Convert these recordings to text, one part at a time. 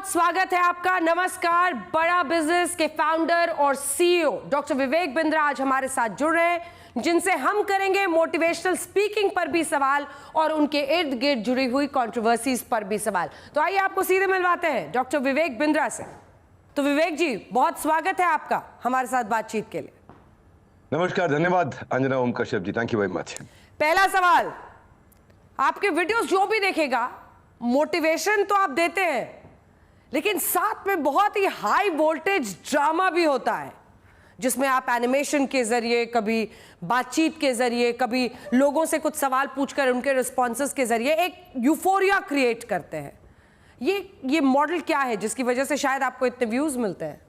बहुत स्वागत है आपका। नमस्कार। बड़ा बिजनेस के फाउंडर और सीईओ डॉक्टर विवेक बिंद्रा आज हमारे साथ जुड़ रहे हैं, जिनसे हम करेंगे मोटिवेशनल स्पीकिंग पर भी सवाल और उनके इर्द गिर्द जुड़ी हुई कंट्रोवर्सीज पर भी सवाल। तो आइए आपको सीधे मिलवाते हैं डॉक्टर विवेक बिंद्रा से। तो विवेक जी, बहुत स्वागत है आपका हमारे साथ बातचीत के लिए। नमस्कार, धन्यवाद Anjana Om Kashyap ji, thank you very much. पहला सवाल, आपके वीडियोस जो भी देखेगा मोटिवेशन तो आप देते हैं, लेकिन साथ में बहुत ही हाई वोल्टेज ड्रामा भी होता है, जिसमें आप एनिमेशन के जरिए, कभी बातचीत के जरिए, कभी लोगों से कुछ सवाल पूछकर उनके रिस्पॉन्सेस के जरिए एक यूफोरिया क्रिएट करते हैं। ये मॉडल क्या है जिसकी वजह से शायद आपको इतने व्यूज मिलते हैं?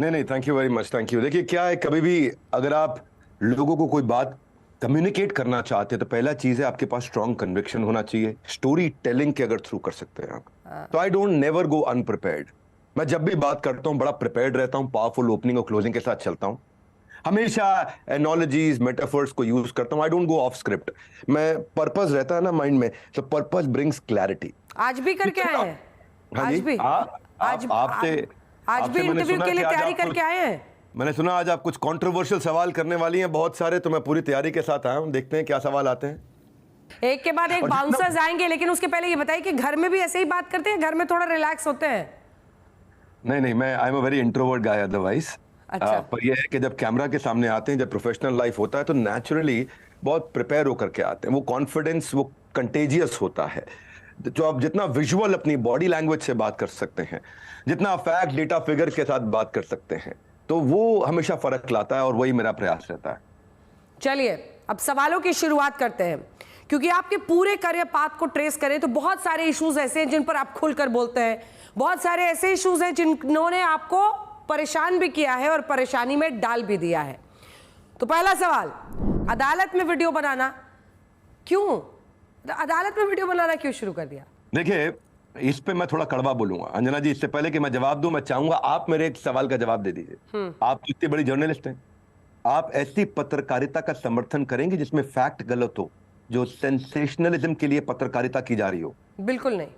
नहीं, thank you very much, thank you. देखिए क्या है, कभी भी अगर आप लोगों को कोई बात कम्युनिकेट करना चाहते हैं तो पहला चीज है आपके पास स्ट्रॉन्ग कन्विक्शन होना चाहिए। स्टोरी टेलिंग के अगर थ्रू कर सकते हैं आप, तो आई डोंट नेवर गो अनप्रिपेयर्ड। मैं जब भी बात करता हूं बड़ा प्रिपेयर्ड रहता हूं, पावरफुल ओपनिंग और क्लोजिंग के साथ चलता हूं, हमेशा एनोलॉजीज मेटाफर्स को यूज करता हूं। I don't go of script. मैं पर्पस रहता है ना माइंड में, तो पर्पस ब्रिंग्स क्लैरिटी। आज भी करके आए हैं? आज भी इंटरव्यू के लिए तैयारी करके आए हैं? मैंने सुना आज आप कुछ कंट्रोवर्शियल सवाल करने वाली हैं बहुत सारे, तो मैं पूरी तैयारी के साथ आया हूं। देखते हैं क्या सवाल आते हैं। एक के बाद एक बाउंसर्स आएंगे, लेकिन उसके पहले ये बताइए कि घर में भी ऐसे ही बात करते हैं? घर में थोड़ा रिलैक्स होते हैं? नहीं, मैं I am a very introvert guy otherwise. अच्छा। पर ये है कि जब कैमरा के सामने आते हैं, जब प्रोफेशनल लाइफ होता है, तो नेचुरली बहुत प्रिपेयर होकर के आते हैं। वो कॉन्फिडेंस वो कंटेजियस होता है। जो आप जितना विजुअल अपनी बॉडी लैंग्वेज से बात कर सकते हैं, जितना फैक्ट डेटा फिगर के साथ बात कर सकते हैं, तो वो हमेशा फर्क लाता है, और वही मेरा प्रयास रहता है। चलिए अब सवालों की शुरुआत करते हैं, क्योंकि आपके पूरे करियर पाथ को ट्रेस करें तो बहुत सारे इश्यूज ऐसे हैं जिन पर आप खुलकर बोलते हैं, बहुत सारे ऐसे इश्यूज हैं जिन्होंने आपको परेशान भी किया है और परेशानी में डाल भी दिया है। तो पहला सवाल, अदालत में वीडियो बनाना क्यों? अदालत में वीडियो बनाना क्यों शुरू कर दिया? देखिए, इस पे मैं थोड़ा कड़वा बोलूंगा अंजना जी। इससे पहले कि मैं जवाब दूं, मैं चाहूंगा आप मेरे एक सवाल का जवाब दे दीजिए। आप इतनी बड़ी जर्नलिस्ट हैं, आप ऐसी पत्रकारिता का समर्थन करेंगे जिसमें फैक्ट गलत हो, जो सेंसेशनलिज्म के लिए पत्रकारिता की जा रही हो? बिल्कुल नहीं।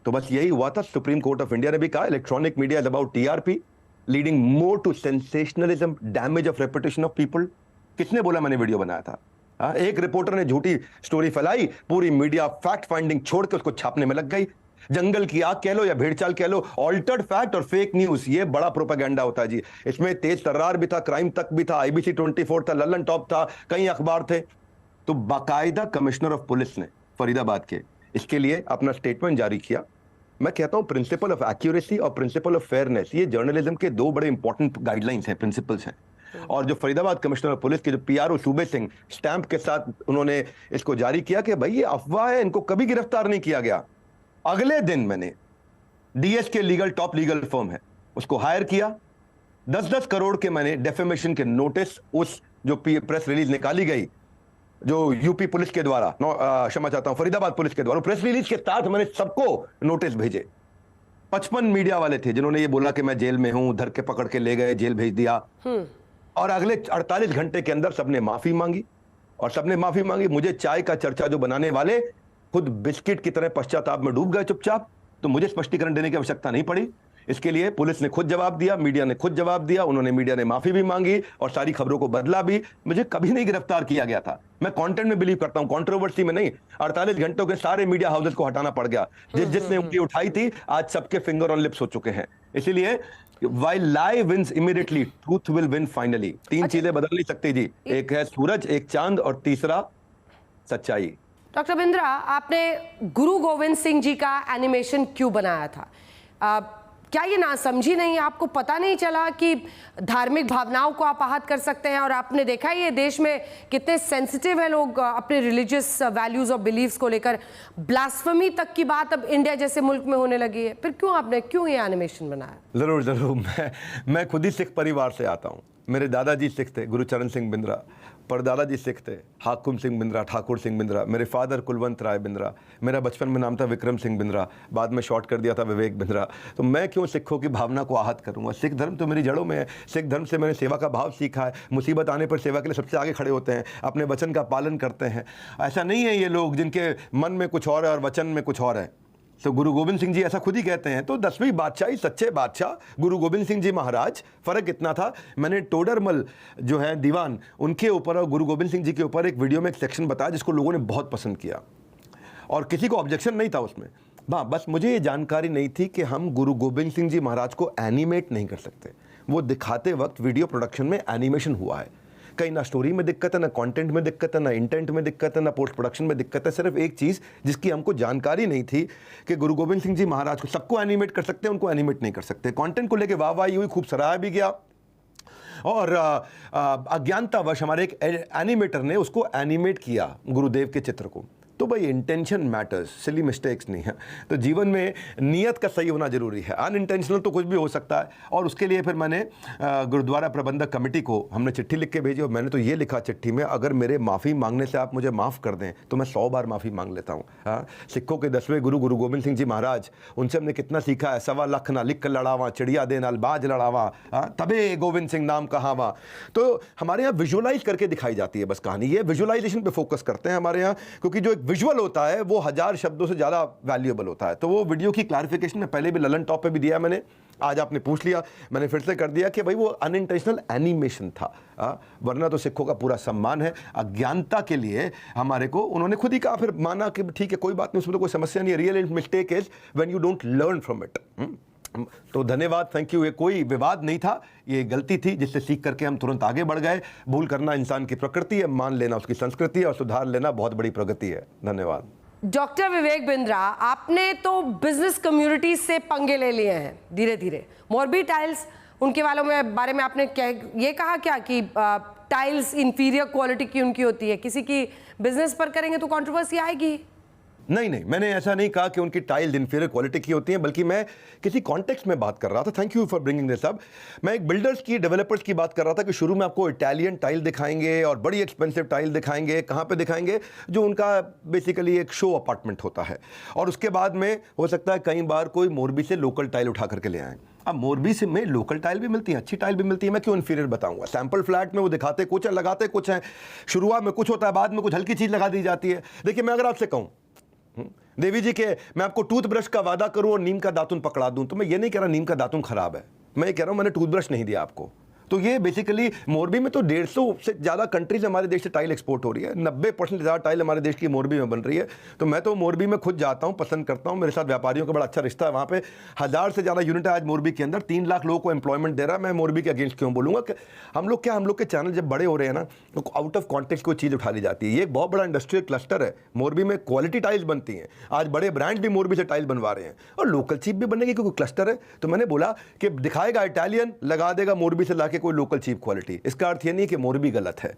तो बस यही हुआ था। सुप्रीम कोर्ट ऑफ इंडिया ने भी कहा electronic media is about TRP, leading more to sensationalism, damage of reputation of people. किसने बोला मैंने वीडियो बनाया था? एक रिपोर्टर ने झूठी स्टोरी फैलाई, पूरी मीडिया फैक्ट फाइंडिंग छोड़ के उसको छापने में लग गई। जंगल की आग कह लो या भेड़चाल कह लो, ऑल्टर्ड फैक्ट और फेक न्यूज, ये बड़ा प्रोपेगेंडा होता है जी। इसमें तेज तर्रार भी था, क्राइम तक भी था, आईबीसी 24 था, लल्लन टॉप था, कई अखबार थे। तो बाकायदा कमिश्नर ऑफ पुलिस ने फरीदाबाद के इसके लिए अपना स्टेटमेंट जारी किया। मैं कहता हूं प्रिंसिपल ऑफ एक्यूरेसी और प्रिंसिपल ऑफ फेयरनेस, ये जर्नलिज्म के दो बड़े इंपॉर्टेंट गाइडलाइंस हैं, प्रिंसिपल्स हैं। और जो फरीदाबाद कमिश्नर ऑफ पुलिस के जो पीआरओ सूबे सिंह स्टैंप के साथ उन्होंने इसको जारी किया कि भाई ये अफवाह है, इनको कभी गिरफ्तार नहीं किया गया। अगले दिन मैंने डीएस के लीगल टॉप लीगल फर्म है उसको हायर किया। 10-10 करोड़ के मैंने डेफेमेशन के नोटिस, उस जो प्रेस रिलीज निकाली गई जो यूपी पुलिस के द्वारा, क्षमा चाहता हूं, फरीदाबाद पुलिस के द्वारा, प्रेस रिलीज के साथ मैंने सबको नोटिस भेजे। 55 मीडिया वाले थे जिन्होंने ये बोला कि मैं जेल में हूं, धर के पकड़ के ले गए, जेल भेज दिया। और अगले 48 घंटे के अंदर सबने माफी मांगी, और सबने माफी मांगी। मुझे चाय का चर्चा जो बनाने वाले खुद बिस्किट की तरह पश्चाताप में डूब गए चुपचाप, तो मुझे स्पष्टीकरण देने की आवश्यकता नहीं पड़ी। इसके लिए पुलिस ने खुद जवाब दिया, मीडिया ने खुद जवाब दिया, मीडिया ने माफी भी मांगी और सारी खबरों को बदला भी। मुझे कभी नहीं गिरफ्तार किया गया था। मैं कंटेंट में बिलीव करता हूं, कंट्रोवर्सी में नहीं। 48 घंटों के सारे मीडिया हाउसेस को हटाना पड़ गया। जिसने उंगली उठाई थी आज सबके फिंगर ऑन लिप्स हो चुके हैं। इसीलिए while lie wins immediately, truth will win finally। तीन चीजें बदल नहीं सकती जी, एक है सूरज, एक चांद, और तीसरा सच्चाई। डॉक्टर बिंद्रा, आपने गुरु गोविंद सिंह जी का एनिमेशन क्यों बनाया था? क्या ये नासमझी नहीं, आपको पता नहीं चला कि धार्मिक भावनाओं को आप आहत कर सकते हैं? और आपने देखा ही ये देश में कितने सेंसिटिव है लोग अपने रिलीजियस वैल्यूज और बिलीव्स को लेकर। ब्लास्फेमी तक की बात अब इंडिया जैसे मुल्क में होने लगी है, फिर क्यों ये एनिमेशन बनाया? जरूर। मैं खुद ही सिख परिवार से आता हूँ। मेरे दादाजी सिख थे, गुरुचरण सिंह बिंद्रा, परदादाजी सिख थे, हाकुम सिंह बिंद्रा, ठाकुर सिंह बिंद्रा, मेरे फादर कुलवंत राय बिंद्रा, मेरा बचपन में नाम था विक्रम सिंह बिंद्रा, बाद में शॉर्ट कर दिया था विवेक बिंद्रा। तो मैं क्यों सिखों की भावना को आहत करूंगा? सिख धर्म तो मेरी जड़ों में है। सिख धर्म से मैंने सेवा का भाव सीखा है। मुसीबत आने पर सेवा के लिए सबसे आगे खड़े होते हैं, अपने वचन का पालन करते हैं। ऐसा नहीं है ये लोग जिनके मन में कुछ और है और वचन में कुछ और है। तो गुरु गोविंद सिंह जी ऐसा खुद ही कहते हैं। तो 10वीं बादशाही, सच्चे बादशाह गुरु गोविंद सिंह जी महाराज, फर्क इतना था, मैंने टोडरमल जो है दीवान, उनके ऊपर और गुरु गोविंद सिंह जी के ऊपर एक वीडियो में एक सेक्शन बताया जिसको लोगों ने बहुत पसंद किया और किसी को ऑब्जेक्शन नहीं था उसमें। हाँ, बस मुझे ये जानकारी नहीं थी कि हम गुरु गोविंद सिंह जी महाराज को एनिमेट नहीं कर सकते। वो दिखाते वक्त वीडियो प्रोडक्शन में एनिमेशन हुआ है, कहीं ना स्टोरी में दिक्कत है, ना कंटेंट में दिक्कत है, ना इंटेंट में दिक्कत है, ना पोस्ट प्रोडक्शन में दिक्कत है। सिर्फ एक चीज़ जिसकी हमको जानकारी नहीं थी कि गुरु गोविंद सिंह जी महाराज को सबको एनिमेट कर सकते हैं, उनको एनिमेट नहीं कर सकते। कंटेंट को लेके वाहवाही हुई, खूब सराहा भी गया और अज्ञानतावश हमारे एक एनिमेटर ने उसको एनिमेट किया गुरुदेव के चित्र को। तो भाई इंटेंशन मैटर्स, सिली मिस्टेक्स नहीं है। तो जीवन में नियत का सही होना जरूरी है, अनइंटेंशनल तो कुछ भी हो सकता है। और उसके लिए फिर मैंने गुरुद्वारा प्रबंधक कमेटी को हमने चिट्ठी लिख के भेजी और मैंने तो ये लिखा चिट्ठी में, अगर मेरे माफ़ी मांगने से आप मुझे माफ़ कर दें तो मैं 100 बार माफ़ी मांग लेता हूँ। हाँ, सिखों के 10वें गुरु गुरु गोविंद सिंह जी महाराज, उनसे हमने कितना सीखा है। 1.25 लाख ना लिख कर लड़ावा, चिड़िया दे नाल बाज लड़ावा, तबे गोविंद सिंह नाम कहावा। तो हमारे यहाँ विजुअलाइज करके दिखाई जाती है बस कहानी। ये विजुअलाइजेशन पे फोकस करते हैं हमारे यहाँ, क्योंकि जो एक विजुअल होता है वो 1000 शब्दों से ज़्यादा वैल्यूएबल होता है। तो वो वीडियो की क्लैरिफिकेशन में पहले भी ललन टॉप पे भी दिया मैंने, आज आपने पूछ लिया, मैंने फिर से कर दिया कि भाई वो अनइंटेंशनल एनिमेशन था। वरना तो सिखों का पूरा सम्मान है। अज्ञानता के लिए हमारे को उन्होंने खुद ही कहा, फिर माना कि ठीक है कोई बात नहीं, उसमें तो कोई समस्या नहीं है। Real mistake is when you don't learn from it. तो धन्यवाद, थैंक यू। ये कोई विवाद नहीं था, ये गलती थी जिससे सीख करके हम तुरंत आगे बढ़ गए। भूल करना इंसान की प्रकृति है, मान लेना उसकी संस्कृति है और सुधार लेना बहुत बड़ी प्रगति है। धन्यवाद। डॉक्टर विवेक बिंद्रा, आपने तो बिजनेस कम्युनिटी से पंगे ले लिए हैं धीरे धीरे। मोरबी टाइल्स, उनके वालों में बारे में आपने क्या ये कहा क्या कि टाइल्स इंफीरियर क्वालिटी की उनकी होती है, किसी की बिजनेस पर करेंगे तो कंट्रोवर्सी आएगी? नहीं, मैंने ऐसा नहीं कहा कि उनकी टाइल्स इंफीरियर क्वालिटी की होती हैं, बल्कि मैं किसी कॉन्टेक्स्ट में बात कर रहा था। Thank you for bringing this up. मैं एक बिल्डर्स की, डेवलपर्स की बात कर रहा था कि शुरू में आपको इटालियन टाइल दिखाएंगे और बड़ी एक्सपेंसिव टाइल दिखाएंगे। कहाँ पे दिखाएंगे? जो उनका बेसिकली एक शो अपार्टमेंट होता है। और उसके बाद में हो सकता है कई बार कोई मोरबी से लोकल टाइल उठा करके ले आए। अब मोरबी से में लोकल टाइल भी मिलती है, अच्छी टाइल भी मिलती है, मैं क्यों इंफीरियर बताऊंगा? सैंपल फ्लैट में वो दिखाते कुछ है, लगाते कुछ है। शुरुआत में कुछ होता है, बाद में कुछ हल्की चीज़ लगा दी जाती है। देखिए, मैं अगर आपसे कहूँ देवी जी के मैं आपको टूथब्रश का वादा करूं और नीम का दातुन पकड़ा दूं, तो मैं ये नहीं कह रहा नीम का दातुन खराब है, मैं ये कह रहा हूं मैंने टूथब्रश नहीं दिया आपको। तो ये बेसिकली मोरबी में तो 150 से ज़्यादा कंट्रीज हमारे देश से टाइल एक्सपोर्ट हो रही है। 90% ज़्यादा टाइल हमारे देश की मोरबी में बन रही है। तो मैं तो मोरबी में खुद जाता हूँ, पसंद करता हूँ। मेरे साथ व्यापारियों का बड़ा अच्छा रिश्ता है वहाँ पे। 1000 से ज़्यादा यूनिट है आज मोरबी के अंदर, 3 लाख लोगों को एम्प्लॉयमेंट दे रहा है। मैं मोरबी के अगेंस्ट क्यों बोलूँगा कि हम लोग के चैनल जब बड़े हो रहे हैं ना, तो आउट ऑफ कॉन्टेक्स्ट कोई चीज़ उठा ली जाती है। ये एक बहुत बड़ा इंडस्ट्रियल क्लस्टर है। मोरबी में क्वालिटी टाइल्स बनती हैं, आज बड़े ब्रांड भी मोरबी से टाइल बनवा रहे हैं और लोकल चीप भी बनेगी क्योंकि क्लस्टर है। तो मैंने बोला कि दिखाएगा इटालियन, लगा देगा मोरबी से लाके कोई लोकल चीप क्वालिटी। इसका अर्थ ये नहीं कि मोरबी गलत है।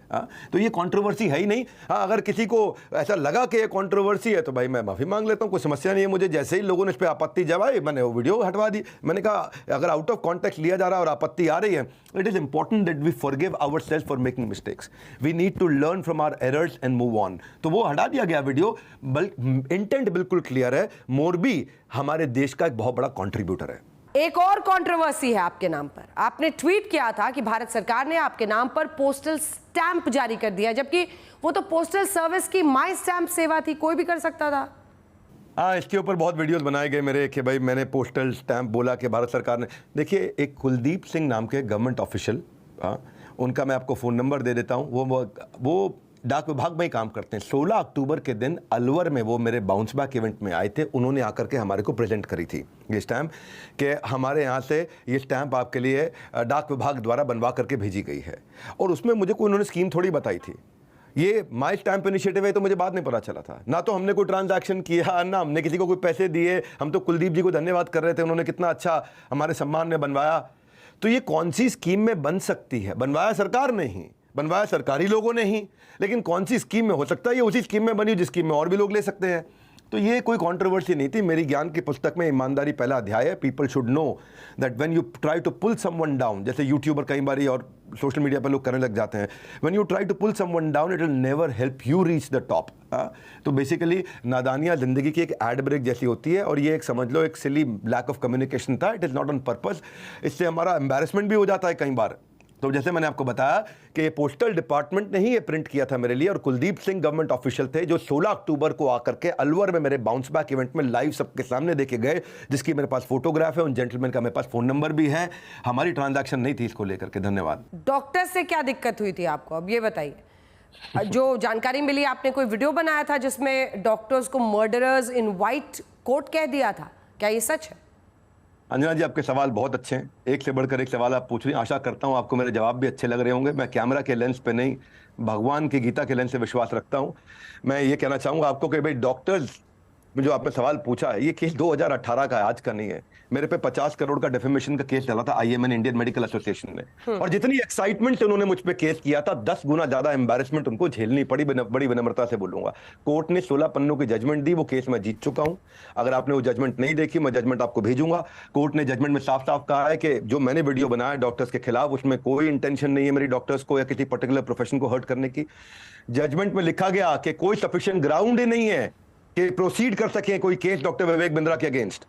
तो ये कंट्रोवर्सी है ही नहीं। अगर किसी को ऐसा लगा कि ये कंट्रोवर्सी है तो भाई मैं माफी मांग लेता हूं, कोई समस्या नहीं है मुझे। जैसे ही लोगों ने इस पे आपत्ति जताई, मैंने वो वीडियो हटवा दी। मैंने कहा अगर आउट ऑफ कॉन्टेक्स्ट लिया जा रहा है और आपत्ति आ रही है, it is important that we forgive ourselves for making mistakes. We need to learn from our errors and move on. तो वो हटा दिया गया वीडियो। इंटेंट बिल्कुल क्लियर है, मोरबी हमारे देश का एक बहुत बड़ा कॉन्ट्रीब्यूटर है। एक और कंट्रोवर्सी है आपके नाम पर। आपने ट्वीट किया था कि भारत सरकार ने आपके नाम पर पोस्टल स्टैंप जारी कर दिया, जबकि वो तो पोस्टल सर्विस की माई स्टैंप सेवा थी, कोई भी कर सकता था। हाँ, इसके ऊपर बहुत वीडियोस बनाए गए मेरे कि भाई मैंने पोस्टल स्टैंप बोला कि भारत सरकार ने। देखिए, एक कुलदीप सिंह नाम के गवर्नमेंट ऑफिशियल, उनका मैं आपको फ़ोन नंबर दे देता हूँ। वो डाक विभाग में ही काम करते हैं। 16 अक्टूबर के दिन अलवर में वो मेरे बाउंस बैक इवेंट में आए थे। उन्होंने आकर के हमारे को प्रेजेंट करी थी ये स्टैंप कि हमारे यहाँ से ये स्टैंप आपके लिए डाक विभाग द्वारा बनवा करके भेजी गई है। और उसमें मुझे कोई उन्होंने स्कीम थोड़ी बताई थी। ये माई स्टैंप इनिशिएटिव है तो मुझे बाद में पता चला था। ना तो हमने कोई ट्रांजैक्शन किया, ना हमने किसी को कोई पैसे दिए। हम तो कुलदीप जी को धन्यवाद कर रहे थे, उन्होंने कितना अच्छा हमारे सम्मान में बनवाया। तो ये कौन सी स्कीम में बन सकती है? बनवाया सरकार ने ही, बनवाया सरकारी लोगों ने ही, लेकिन कौन सी स्कीम में हो सकता है ये उसी स्कीम में बनी जिस स्कीम में और भी लोग ले सकते हैं। तो ये कोई कंट्रोवर्सी नहीं थी। मेरी ज्ञान की पुस्तक में ईमानदारी पहला अध्याय है। People should know that when you try to pull someone down, जैसे यूट्यूबर कई बार और सोशल मीडिया पर लोग करने लग जाते हैं, when you try to pull someone down it will never help you reach the top. तो बेसिकली नादानियाँ ज़िंदगी की एक एड ब्रेक जैसी होती है और ये एक समझ लो एक सिली लैक ऑफ कम्युनिकेशन था। It is not on purpose. इससे हमारा एम्बैरेसमेंट भी हो जाता है कई बार। तो जैसे मैंने आपको बताया कि पोस्टल डिपार्टमेंट ने ही ये प्रिंट किया था मेरे लिए, और कुलदीप सिंह गवर्नमेंट ऑफिशियल थे जो 16 अक्टूबर को आकर के अलवर में मेरे बाउंस बैक इवेंट में लाइव सबके सामने देखे गए, जिसकी मेरे पास फोटोग्राफ है, उन जेंटलमैन का मेरे पास फोन नंबर भी है। हमारी ट्रांजैक्शन नहीं थी इसको लेकर के। धन्यवाद। डॉक्टर से क्या दिक्कत हुई थी आपको, अब ये बताइए। जो जानकारी मिली, आपने कोई वीडियो बनाया था जिसमें डॉक्टर्स को मर्डरर्स इन व्हाइट कोट कह दिया था, क्या ये सच है? अंजना जी, आपके सवाल बहुत अच्छे हैं, एक से बढ़कर एक सवाल आप पूछ रही हैं। आशा करता हूं आपको मेरे जवाब भी अच्छे लग रहे होंगे। मैं कैमरा के लेंस पे नहीं, भगवान की गीता के लेंस से विश्वास रखता हूं। मैं ये कहना चाहूंगा आपको कि भाई डॉक्टर्स जो आपने सवाल पूछा है, ये केस 2018 का है, आज का नहीं है। मेरे पे 50 करोड़ का डेफेमेशन का केस चला था IMN, इंडियन मेडिकल एसोसिएशन ने, और जितनी एक्साइटमेंट से उन्होंने मुझ पे केस किया था, 10 गुना ज्यादा एम्बैरेसमेंट उनको झेलनी पड़ी। बड़ी विनम्रता से बोलूंगा, कोर्ट ने 16 पन्नों की जजमेंट दी, वो केस मैं जीत चुका हूं। अगर आपने वो जजमेंट नहीं देखी, मैं जजमेंट आपको भेजूंगा। कोर्ट ने जजमेंट में साफ साफ कहा है कि जो मैंने वीडियो बनाया डॉक्टर्स के खिलाफ, उसमें कोई इंटेंशन नहीं है मेरी डॉक्टर्स को या किसी पर्टिकुलर प्रोफेशन को हर्ट करने की। जजमेंट में लिखा गया कि कोई सफिशिएंट ग्राउंड ही नहीं है कि प्रोसीड कर सके कोई केस डॉक्टर विवेक बिंद्रा के अगेंस्ट।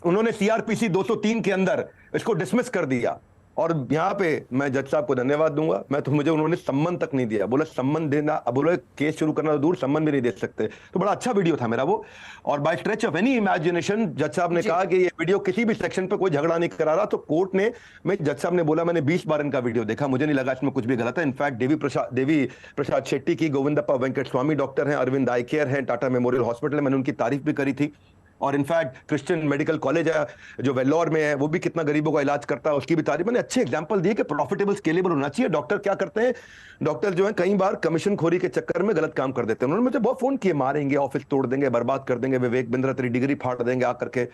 उन्होंने CRPC 203 के अंदर इसको डिसमिस कर दिया। और यहां पे मैं जज साहब को धन्यवाद दूंगा, मैं तो मुझे उन्होंने सम्मन तक नहीं दिया। बोला सम्मन देना, अब बोले केस शुरू करना तो दूर, सम्मन भी नहीं दे सकते। तो बड़ा अच्छा वीडियो था मेरा वो। और by stretch of any imagination जज साहब ने कहा कि ये वीडियो किसी भी सेक्शन पे कोई झगड़ा नहीं करा रहा। तो कोर्ट ने, मैं जज साहब ने बोला मैंने 20 बार इनका वीडियो देखा, मुझे नहीं लगा इसमें कुछ भी गलत है। इनफैक्ट देवी प्रसाद शेट्टी की, गोविंदप्पा वेंकट स्वामी डॉक्टर हैं, अरविंद आई केयर हैं, टाटा मेमोरियल हॉस्पिटल है, मैंने उनकी तारीफ भी करी थी। और इनफैक्ट क्रिश्चियन मेडिकल कॉलेज है जो वेल्लोर में है, वो भी कितना गरीबों का इलाज करता है, उसकी भी तारीफ। मैंने अच्छे एग्जांपल दिए कि प्रॉफिटेबल स्केलेबल होना चाहिए। डॉक्टर क्या करते हैं, डॉक्टर जो है कई बार कमीशन खोरी के चक्कर में गलत काम कर देते हैं। उन्होंने मुझे बहुत फोन किए, मारेंगे, ऑफिस तोड़ देंगे, बर्बाद कर देंगे, विवेक बिंद्रा तेरी डिग्री फाड़ देंगे आकर के।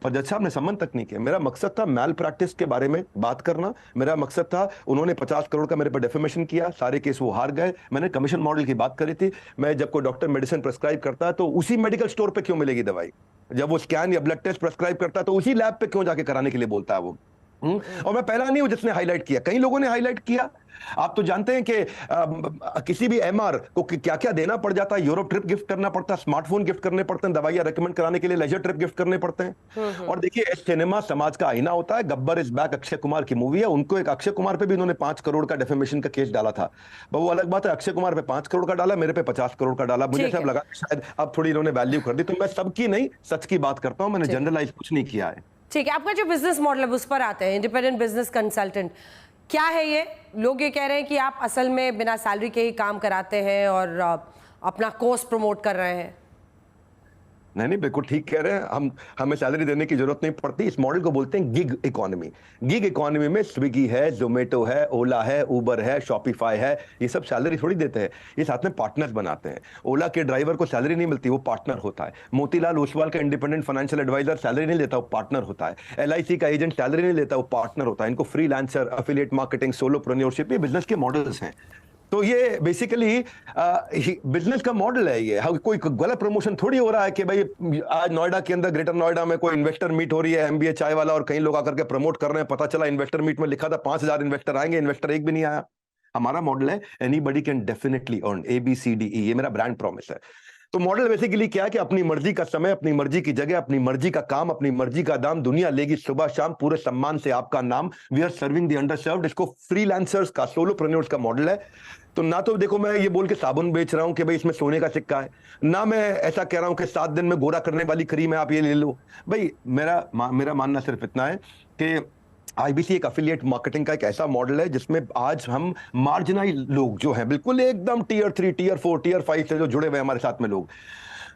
पर जज साहब ने सम्मन तक नहीं किया। मेरा मकसद था मैल प्रैक्टिस के बारे में बात करना, मेरा मकसद था। उन्होंने 50 करोड़ का मेरे पर डेफेमेशन किया, सारे केस वो हार गए। मैंने कमीशन मॉडल की बात करी थी। मैं जब कोई डॉक्टर मेडिसिन प्रेस्क्राइब करता है तो उसी मेडिकल स्टोर पे क्यों मिलेगी दवाई? जब वो स्कैन या ब्लड टेस्ट प्रेस्क्राइब करता है तो उसी लैब पे क्यों जाके कराने के लिए बोलता है वो? और मैं पहला नहीं हूं जिसने हाईलाइट किया, कई लोगों ने हाईलाइट किया। आप तो जानते हैं कि किसी भी MR को क्या क्या देना पड़ जाता है। यूरोप ट्रिप गिफ्ट करना पड़ता है, स्मार्टफोन गिफ्ट करने पड़ते हैं, दवाइयां रेकमेंड कराने के लिए लेजर ट्रिप गिफ्ट करने पड़ते हैं। और देखिए, सिनेमा समाज का आईना होता है। गब्बर इज बैक अक्षय कुमार की मूवी है, उनको एक अक्षय कुमार पे भी उन्होंने 5 करोड़ का डेफेमेशन का केस डाला था। वो अलग बात है, अक्षय कुमार पे 5 करोड़ का डाला, मेरे पे 50 करोड़ का डाला। मुझे सब लगा शायद अब थोड़ी इन्होंने वैल्यू कर दी। तो मैं सबकी नहीं, सच की बात करता हूं, मैंने जनरलाइज कुछ नहीं किया है। ठीक है, आपका जो बिजनेस मॉडल है उस पर आते हैं। इंडिपेंडेंट बिजनेस कंसल्टेंट क्या है ये? लोग ये कह रहे हैं कि आप असल में बिना सैलरी के ही काम कराते हैं और अपना कोर्स प्रमोट कर रहे हैं। नहीं, बिल्कुल ठीक कह रहे हैं। हमें सैलरी देने की जरूरत नहीं पड़ती। इस मॉडल को बोलते हैं गिग इकोनॉमी। गिग इकोनॉमी में स्विगी है, जोमेटो है, ओला है, उबर है, शॉपिफाई है, ये सब सैलरी थोड़ी देते हैं, ये साथ में पार्टनर्स बनाते हैं। ओला के ड्राइवर को सैलरी नहीं मिलती, वो पार्टनर होता है। मोतीलाल ओसवाल का इंडिपेंडेंट फाइनेंशियल एडवाइजर सैलरी नहीं लेता, वो पार्टनर होता है। LIC का एजेंट सैलरी नहीं लेता, वो पार्टनर होता है। इनको फ्रीलांसर, एफिलिएट मार्केटिंग, सोलोप्रेन्योरशिप, ये बिजनेस के मॉडल्स हैं। तो ये बेसिकली बिजनेस का मॉडल है। ये कोई गलत प्रमोशन थोड़ी हो रहा है कि भाई आज नोएडा के अंदर, ग्रेटर नोएडा में कोई इन्वेस्टर मीट हो रही है, MBA चाय वाला, और कई लोग आकर के प्रमोट कर रहे हैं। पता चला इन्वेस्टर मीट में लिखा था 5000 इन्वेस्टर आएंगे, इन्वेस्टर एक भी नहीं आया। हमारा मॉडल है anybody can definitely earn, ABCDE, ये मेरा ब्रांड प्रॉमिस है। तो मॉडल बेसिकली क्या है कि अपनी मर्जी का समय, अपनी मर्जी की जगह, अपनी मर्जी का काम, अपनी मर्जी का दाम, दुनिया लेगी सुबह शाम, पूरे सम्मान से आपका नाम। We are serving the underserved. इसको फ्रीलांसर्स का, सोलोप्रेन्योर्स का मॉडल है। तो ना तो देखो मैं ये बोल के साबुन बेच रहा हूं कि भाई इसमें सोने का सिक्का है, ना मैं ऐसा कह रहा हूं कि 7 दिन में गोरा करने वाली क्रीम है, आप ये ले लो। भाई मेरा मानना सिर्फ इतना है कि IBC एक अफिलिएट मार्केटिंग का एक ऐसा मॉडल है जिसमें आज हम मार्जिनाइज लोग जो हैं, बिल्कुल एकदम Tier 3, Tier 4, Tier 5 से जो जुड़े हुए हमारे साथ में लोग,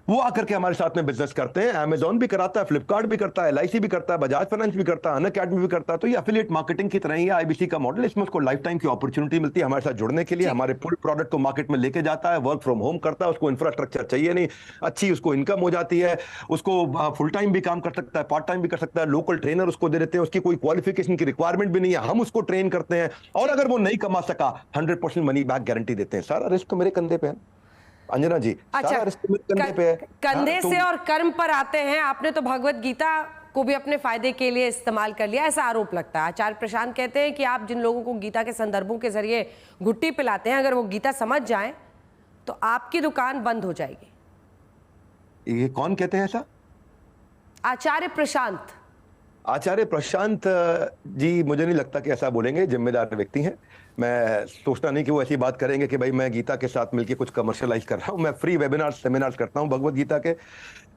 वो आकर के हमारे साथ में बिजनेस करते हैं। Amazon भी कराता है, फ्लिपकार्ट भी करता है, LIC भी करता है, बजाज फाइनेंस भी करता है, अनअकैडमी भी करता है। तो ये एफिलिएट मार्केटिंग की तरह ही है IBC का मॉडल। इसमें उसको लाइफ टाइम की अपॉर्चुनिटी मिलती है हमारे साथ जुड़ने के लिए, हमारे फुल प्रोडक्ट को मार्केट में लेके जाता है, वर्क फ्रॉम होम करता है, उसको इंफ्रास्ट्रक्चर चाहिए नहीं, अच्छी उसको इनकम हो जाती है, उसको फुल टाइम भी काम कर सकता है, पार्ट टाइम भी कर सकता है, लोकल ट्रेनर उसको दे देते हैं, उसकी कोई क्वालिफिकेशन की रिक्वायरमेंट भी नहीं है, हम उसको ट्रेन करते हैं। और अगर वो नहीं कमा सका, 100% मनी बैक गारंटी देते हैं। सारा रिस्क मेरे कंधे पे है अंजना जी। अच्छा, कंधे पे है। कंधे से और कर्म पर आते हैं। आपने तो भगवत गीता को भी अपने फायदे के लिए इस्तेमाल कर लिया, ऐसा आरोप लगता है। आचार्य प्रशांत कहते हैं कि आप जिन लोगों को गीता के संदर्भों के जरिए घुट्टी पिलाते हैं, अगर वो गीता समझ जाएं तो आपकी दुकान बंद हो जाएगी। ये कौन कहते हैं ऐसा? आचार्य प्रशांत। आचार्य प्रशांत जी मुझे नहीं लगता कि ऐसा बोलेंगे, जिम्मेदार व्यक्ति हैं। मैं सोचता नहीं कि वो ऐसी बात करेंगे कि भाई मैं गीता के साथ मिलकर कुछ कमर्शियलाइज कर रहा हूं। मैं फ्री वेबिनार सेमिनार्स करता हूं भगवत गीता के।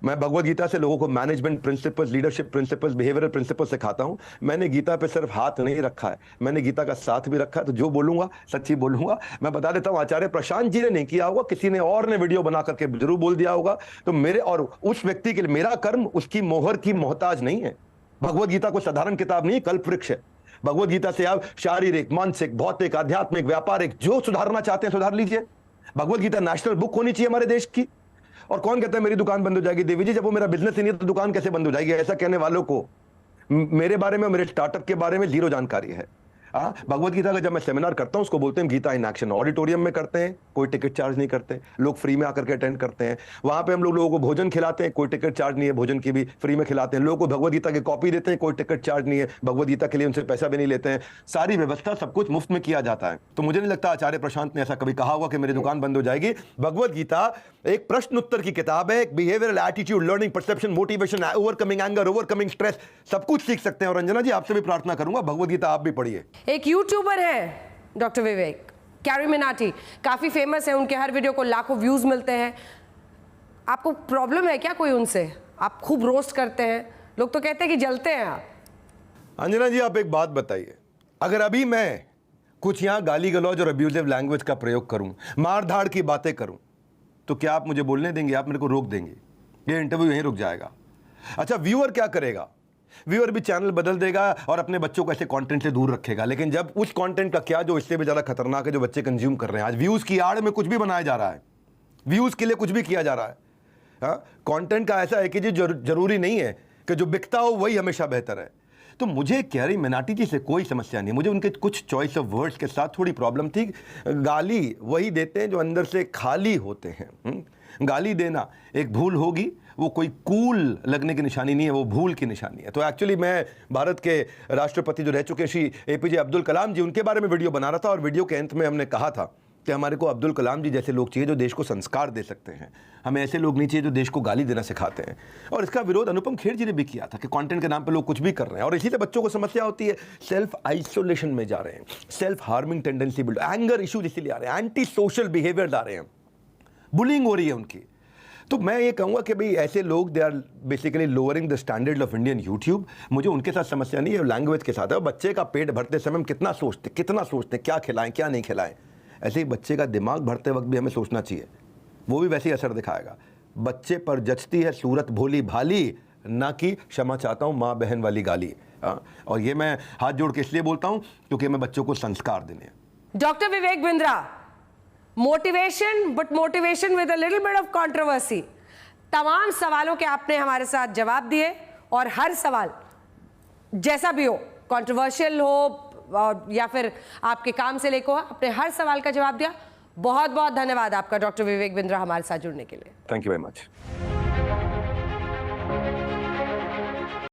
मैं भगवत गीता से लोगों को management principles, leadership principles, behavioural principles सिखाता हूं। मैंने गीता पे सिर्फ हाथ नहीं रखा है, मैंने गीता का साथ भी रखा है। तो जो बोलूंगा सच्ची बोलूंगा। मैं बता देता हूं, आचार्य प्रशांत जी ने नहीं किया होगा, किसी ने और ने वीडियो बना करके जरूर बोल दिया होगा। तो मेरे और उस व्यक्ति के लिए मेरा कर्म उसकी मोहर की मोहताज नहीं है। भगवत गीता कोई साधारण किताब नहीं, कल्प वृक्ष है। भगवत गीता से आप शारीरिक, मानसिक, भौतिक, आध्यात्मिक, व्यापारिक जो सुधारना चाहते हैं सुधार लीजिए। भगवत गीता नेशनल बुक होनी चाहिए हमारे देश की। और कौन कहता है मेरी दुकान बंद हो जाएगी? देवी जी, जब वो मेरा बिजनेस ही नहीं है तो दुकान कैसे बंद हो जाएगी? ऐसा कहने वालों को मेरे बारे में, मेरे स्टार्टअप के बारे में जीरो जानकारी है। भगवत गीता का जब मैं सेमिनार करता हूं उसको बोलते हैं गीता इन एक्शन। ऑडिटोरियम में करते हैं, कोई टिकट चार्ज नहीं करते, लोग फ्री में आकर के अटेंड करते हैं। वहां पे हम लोगों को भोजन खिलाते हैं, कोई टिकट चार्ज नहीं है, भोजन की भी फ्री में खिलाते हैं। लोगों को भगवत गीता की कॉपी देते हैं, कोई टिकट चार्ज नहीं है, भगवत गीता के लिए उनसे पैसा भी नहीं लेते हैं। सारी व्यवस्था सब कुछ मुफ्त में किया जाता है। तो मुझे नहीं लगता आचार्य प्रशांत ने ऐसा कभी कहा होगा कि मेरी दुकान बंद हो जाएगी। भगवत गीता एक प्रश्न उत्तर की किताब है, एक behavioural, attitude, learning, perception, motivation, overcoming anger, overcoming stress, सब कुछ सीख सकते हैं। और रंजना जी, आपसे भी प्रार्थना करूंगा भगवत गीता आप भी पढ़िए। एक यूट्यूबर है डॉक्टर विवेक, कैरी मिनाटी, काफी फेमस है, उनके हर वीडियो को लाखों व्यूज मिलते हैं। आपको प्रॉब्लम है क्या कोई उनसे? आप खूब रोस्ट करते हैं, लोग तो कहते हैं कि जलते हैं आप। अंजना जी, आप एक बात बताइए, अगर अभी मैं कुछ यहां गाली गलौज और अब्यूजिव लैंग्वेज का प्रयोग करूं, मार धाड़ की बातें करूं, तो क्या आप मुझे बोलने देंगे? आप मेरे को रोक देंगे? ये इंटरव्यू यहीं रुक जाएगा। अच्छा, व्यूअर क्या करेगा? व्यूअर भी चैनल बदल देगा और अपने बच्चों को ऐसे कंटेंट से दूर रखेगा। लेकिन जब उस कंटेंट का क्या जो इससे भी ज्यादा खतरनाक है, जो बच्चे कंज्यूम कर रहे हैं, आज व्यूज की आड़ में कुछ भी बनाया जा रहा है, व्यूज के लिए कुछ भी किया जा रहा है। कंटेंट का ऐसा है कि जो जरूरी नहीं है कि जो बिकता हो वही हमेशा बेहतर है। तो मुझे कैरी मिनाटी जी से कोई समस्या नहीं, मुझे उनके कुछ चॉइस ऑफ वर्ड्स के साथ थोड़ी प्रॉब्लम थी। गाली वही देते हैं जो अंदर से खाली होते हैं। गाली देना एक भूल होगी, वो कोई कूल लगने की निशानी नहीं है, वो भूल की निशानी है। तो एक्चुअली मैं भारत के राष्ट्रपति जो रह चुके श्री एपीजे अब्दुल कलाम जी, उनके बारे में वीडियो बना रहा था। और वीडियो के अंत में हमने कहा था कि हमारे को अब्दुल कलाम जी जैसे लोग चाहिए जो देश को संस्कार दे सकते हैं। हमें ऐसे लोग नहीं चाहिए जो देश को गाली देना सिखाते हैं। और इसका विरोध अनुपम खेर जी ने भी किया था कि कंटेंट के नाम पे लोग कुछ भी कर रहे हैं। और इसी से बच्चों को समस्या होती है, सेल्फ आइसोलेशन में जा रहे हैं, self harming tendency build, anger issues इसीलिए आ रहे हैं, एंटी सोशल बिहेवियर आ रहे हैं, बुलिंग हो रही है उनकी। तो मैं ये कहूँगा कि भाई ऐसे लोग they are basically lowering the standard of Indian YouTube. मुझे उनके साथ समस्या नहीं है, लैंग्वेज के साथ है। बच्चे का पेट भरते समय हम कितना सोचते क्या खिलाएं क्या नहीं खिलाएं। ऐसे ही बच्चे का दिमाग भरते वक्त भी हमें सोचना चाहिए, वो भी वैसे ही असर दिखाएगा। बच्चे पर जचती है सूरत भोली भाली, ना कि क्षमा चाहता हूँ माँ बहन वाली गाली। और ये मैं हाथ जोड़ के इसलिए बोलता हूँ क्योंकि मैं बच्चों को संस्कार देने हैं। Doctor Vivek Bindra, motivation, but motivation with a little bit of controversy. तमाम सवालों के आपने हमारे साथ जवाब दिए और हर सवाल जैसा भी हो, कंट्रोवर्शियल हो या फिर आपके काम से लेकर हो, आपने हर सवाल का जवाब दिया। बहुत बहुत धन्यवाद आपका डॉक्टर विवेक बिंद्रा हमारे साथ जुड़ने के लिए। Thank you very much.